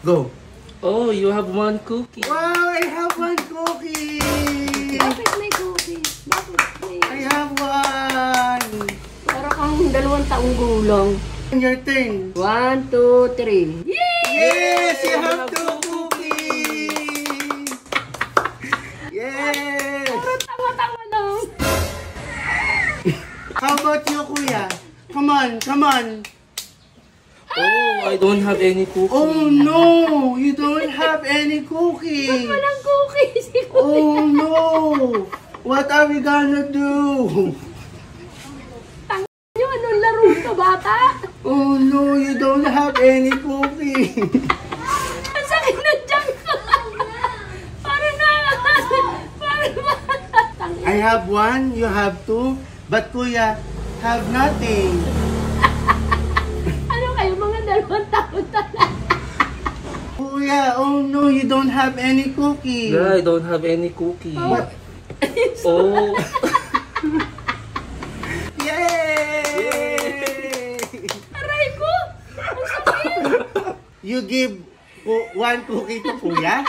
Go. Oh, you have one cookie. Wow, I have one cookie. Bakit may cookies? Bakit may... I have one. Para kang 2 taong gulang. Your turn. 1, 2, 3. Yay! Yes, you have two cookies. Yes. Parang tama-tama lang. How about you, Kuya? Come on, come on. Oh, I don't have any cookie. Oh no, you don't have any cookie. Walang cookies. Oh no, what are we gonna do? Yung anong laro ito, bata? Oh no, you don't have any cookie. Ang sakit na dyan ko. Parang I have one, you have two, but Kuya have nothing. ano kayo, mga 2 taon talaga. Kuya, oh no, you don't have any cookie. Yeah, I don't have any cookie. What? Oh. Yay! Aray ko! Ang sakit! You give one cookie to Kuya?